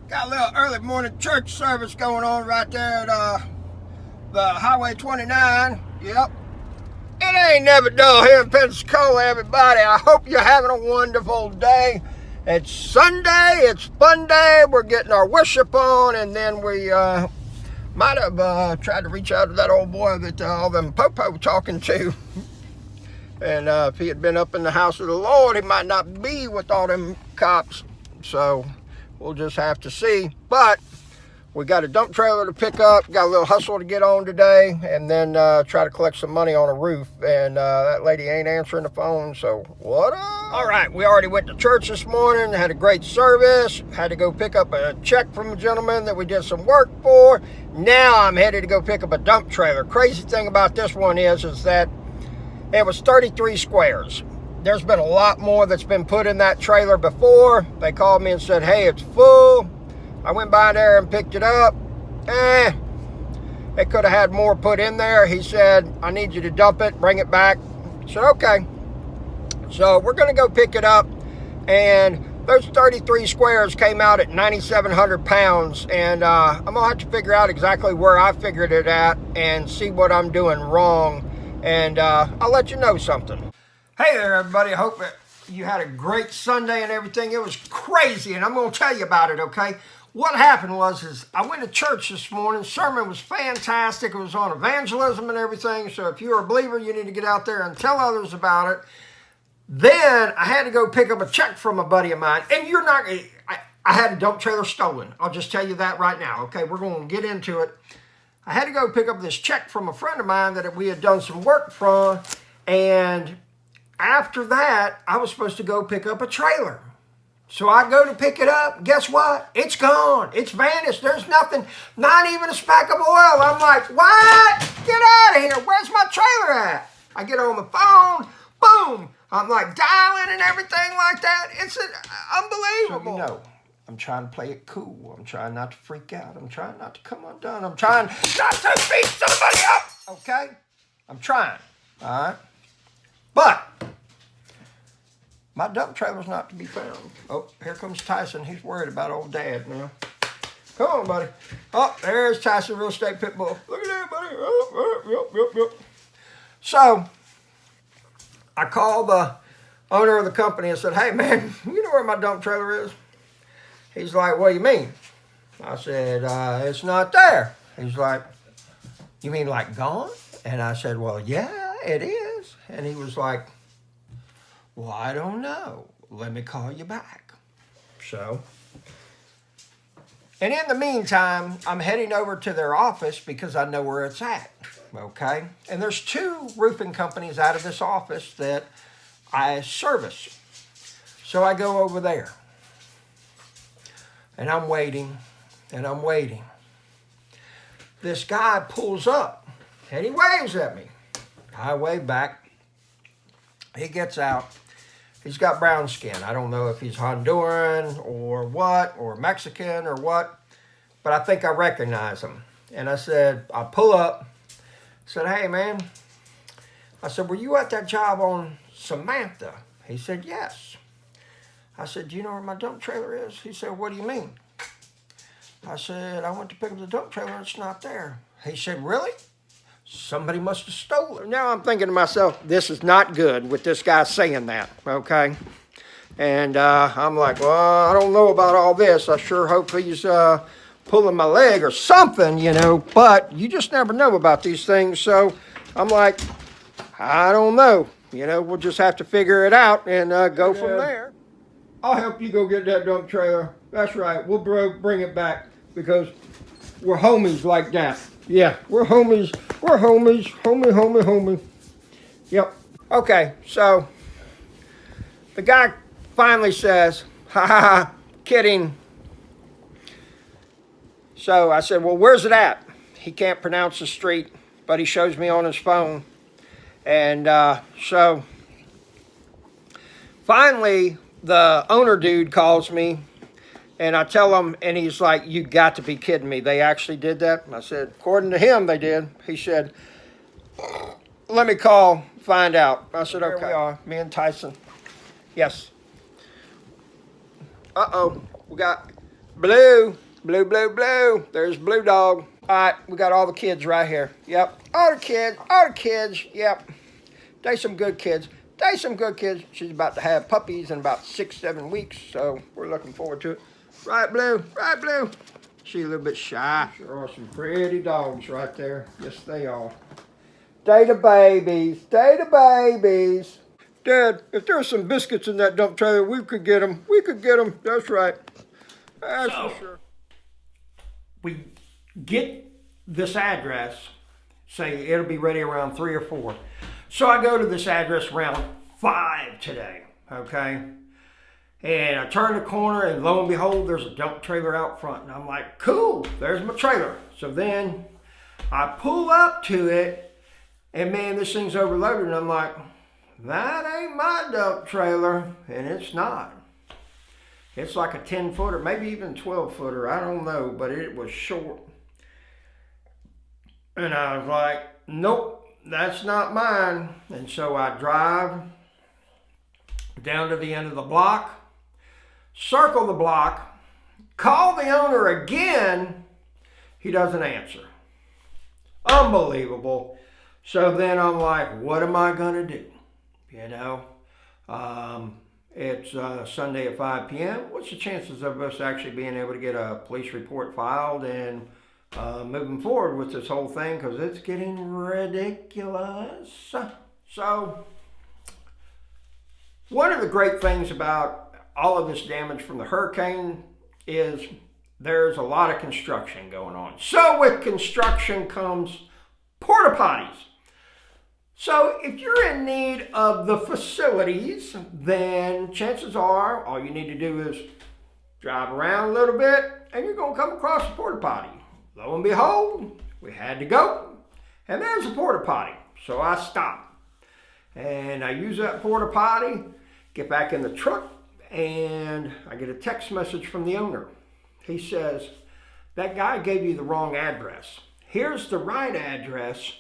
Got a little early morning church service going on right there at the Highway 29. Yep. It ain't never dull here in Pensacola, everybody. I hope you're having a wonderful day. It's Sunday. It's fun day. We're getting our worship on, and then we might have tried to reach out to that old boy that all them popo talking to. And if he had been up in the house of the Lord, he might not be with all them cops. So we'll just have to see. But we got a dump trailer to pick up, got a little hustle to get on today, and then try to collect some money on a roof. And that lady ain't answering the phone, so what up? All right, we already went to church this morning, had a great service, had to go pick up a check from a gentleman that we did some work for. Now I'm headed to go pick up a dump trailer. Crazy thing about this one is that it was 33 squares. There's been a lot more that's been put in that trailer before. They called me and said, hey, it's full. I went by there and picked it up. They could have had more put in there. He said, I need you to dump it, bring it back. I said, okay. So we're going to go pick it up. And those 33 squares came out at 9,700 pounds. And I'm going to have to figure out exactly where I figured it at and see what I'm doing wrong. And I'll let you know something. Hey there, everybody. I hope that you had a great Sunday and everything. It was crazy, and I'm going to tell you about it, okay? What happened was I went to church this morning. Sermon was fantastic. It was on evangelism and everything. So if you're a believer, you need to get out there and tell others about it. Then I had to go pick up a check from a buddy of mine. And you're not, I had a dump trailer stolen. I'll just tell you that right now, okay? We're going to get into it. I had to go pick up this check from a friend of mine that we had done some work from. And after that, I was supposed to go pick up a trailer. So I go to pick it up. Guess what? It's gone. It's vanished. There's nothing, not even a speck of oil. I'm like, what? Get out of here. Where's my trailer at? I get on the phone. Boom. I'm like dialing and everything like that. It's unbelievable. So, you know, I'm trying to play it cool. I'm trying not to freak out. I'm trying not to come undone. I'm trying not to beat somebody up. Okay? I'm trying. All right? But my dump trailer's not to be found. Oh, here comes Tyson. He's worried about old Dad now. Come on, buddy. Oh, there's Tyson, real estate pit bull. Look at that, buddy. Oh, yep. So I called the owner of the company and said, hey, man, you know where my dump trailer is? He's like, what do you mean? I said, it's not there. He's like, you mean like gone? And I said, well, yeah, it is. And he was like, well, I don't know. Let me call you back. So, and in the meantime, I'm heading over to their office because I know where it's at, okay? And there's 2 roofing companies out of this office that I service. So I go over there. And I'm waiting, and I'm waiting. This guy pulls up, and he waves at me. I wave back. He gets out. He's got brown skin. I don't know if he's Honduran or what, or Mexican or what, but I think I recognize him. And I said, I pull up. I said, hey, man. I said, were you at that job on Samantha? He said, yes. I said, do you know where my dump trailer is? He said, what do you mean? I said, I went to pick up the dump trailer. It's not there. He said, really? Somebody must have stolen it. Now I'm thinking to myself, this is not good with this guy saying that, okay? And I'm like, well, I don't know about all this. I sure hope he's pulling my leg or something, you know. But you just never know about these things. So I'm like, I don't know. You know, we'll just have to figure it out and go from there. I'll help you go get that dump trailer. That's right. We'll bring it back because we're homies like that. Yeah, we're homies. We're homies. Homie. Yep. Okay, so the guy finally says, ha ha ha, kidding. So I said, well, where's it at? He can't pronounce the street, but he shows me on his phone. And so finally, the owner dude calls me, and I tell him, and he's like, you got to be kidding me. They actually did that? I said, according to him, they did. He said, let me call, find out. I said, okay. Here we are, me and Tyson. Yes. Uh-oh, we got Blue, blue, blue, blue. There's Blue Dog. All right, we got all the kids right here. Yep, all the kids, yep. They some good kids. She's about to have puppies in about 6-7 weeks, so we're looking forward to it. Right, Blue, right, Blue. She's a little bit shy. Sure are some pretty dogs right there. Yes, they are. Day to babies, Dad, if there were some biscuits in that dump trailer, we could get them. That's right. That's for sure. We get this address, say it'll be ready around 3 or 4. So I go to this address around 5 today, okay? And I turn the corner and lo and behold, there's a dump trailer out front. And I'm like, cool, there's my trailer. So then I pull up to it and man, this thing's overloaded. And I'm like, that ain't my dump trailer. And it's not. It's like a 10-footer, maybe even 12-footer. I don't know, but it was short. And I was like, nope, that's not mine. And so I drive down to the end of the block, circle the block, call the owner again. He doesn't answer. Unbelievable. So then I'm like, what am I going to do? You know, it's Sunday at 5 p.m. What's the chances of us actually being able to get a police report filed and moving forward with this whole thing? Because it's getting ridiculous. So one of the great things about all of this damage from the hurricane is there's a lot of construction going on. So with construction comes porta potties. So if you're in need of the facilities, then chances are all you need to do is drive around a little bit and you're going to come across a porta potty. Lo and behold, we had to go and there's a porta potty. So I stop and I use that porta potty, get back in the truck, and I get a text message from the owner. He says, that guy gave you the wrong address. Here's the right address.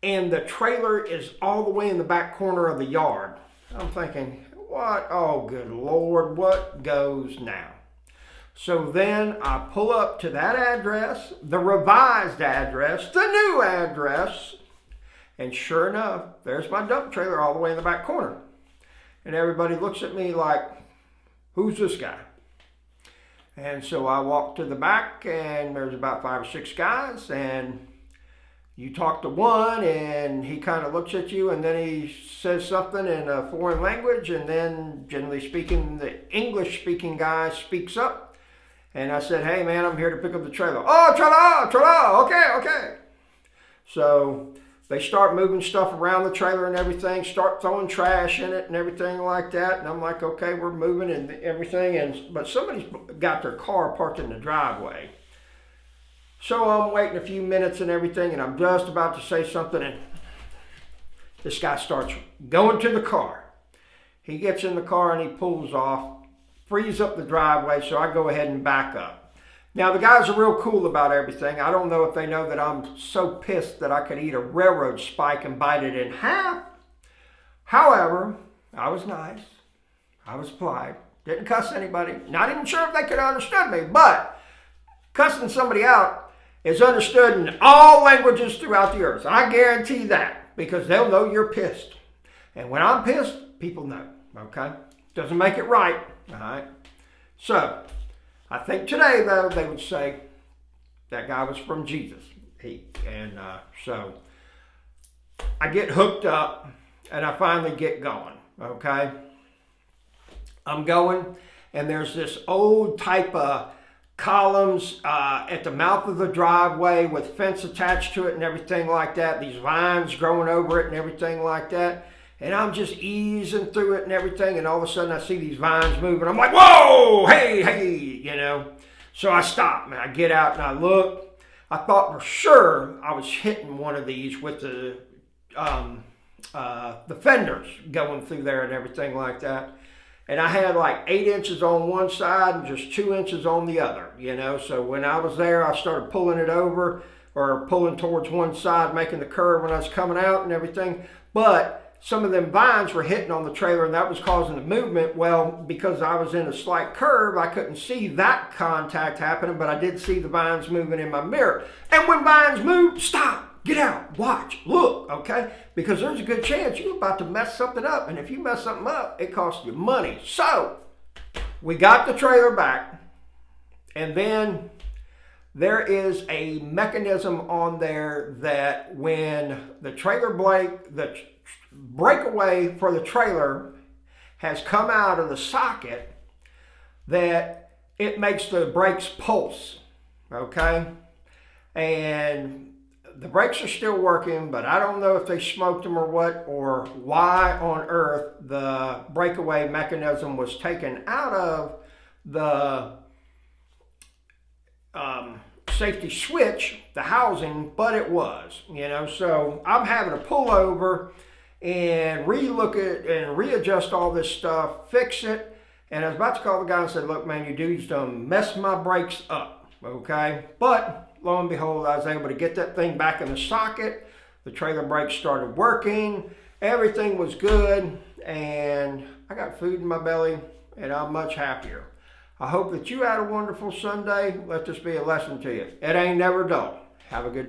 And the trailer is all the way in the back corner of the yard. I'm thinking, what? Oh, good Lord, what goes now? So then I pull up to that address, the revised address, the new address, and sure enough, there's my dump trailer all the way in the back corner. And everybody looks at me like, who's this guy? And so I walk to the back, and there's about 5 or 6 guys, and you talk to one and he kind of looks at you and then he says something in a foreign language, and then generally speaking, the English speaking guy speaks up. And I said, hey man, I'm here to pick up the trailer. Oh, trailer, okay. So they start moving stuff around the trailer and everything, start throwing trash in it and everything like that. And I'm like, okay, we're moving and everything. But somebody's got their car parked in the driveway. So I'm waiting a few minutes and everything, and I'm just about to say something, and this guy starts going to the car. He gets in the car and he pulls off, frees up the driveway, so I go ahead and back up. Now, the guys are real cool about everything. I don't know if they know that I'm so pissed that I could eat a railroad spike and bite it in half. However, I was nice. I was polite. Didn't cuss anybody. Not even sure if they could understand me, but cussing somebody out is understood in all languages throughout the earth. I guarantee that, because they'll know you're pissed. And when I'm pissed, people know, okay? Doesn't make it right, all right? So, I think today, though, they would say that guy was from Jesus. So, I get hooked up, and I finally get going, okay? I'm going, and there's this old type of columns at the mouth of the driveway with fence attached to it and everything like that. These vines growing over it and everything like that. And I'm just easing through it and everything. And all of a sudden I see these vines moving. I'm like, whoa, hey, you know. So I stop and I get out and I look. I thought for sure I was hitting one of these with the fenders going through there and everything like that. And I had like 8 inches on one side and just 2 inches on the other, you know. So when I was there, I started pulling it over or pulling towards one side, making the curve when I was coming out and everything. But some of them vines were hitting on the trailer and that was causing the movement. Well, because I was in a slight curve, I couldn't see that contact happening, but I did see the vines moving in my mirror. And when vines move, stop, get out, watch, look, okay? Because there's a good chance you're about to mess something up. And if you mess something up, it costs you money. So we got the trailer back, and then there is a mechanism on there that when the the breakaway for the trailer has come out of the socket, that it makes the brakes pulse, okay? And the brakes are still working, but I don't know if they smoked them or what, or why on earth the breakaway mechanism was taken out of the safety switch, the housing, but it was, you know. So I'm having to pull over and relook it and readjust all this stuff, fix it. And I was about to call the guy and said, look, man, you dude's done messed my brakes up, okay? But lo and behold, I was able to get that thing back in the socket. The trailer brakes started working. Everything was good. And I got food in my belly and I'm much happier. I hope that you had a wonderful Sunday. Let this be a lesson to you. It ain't never dull. Have a good day.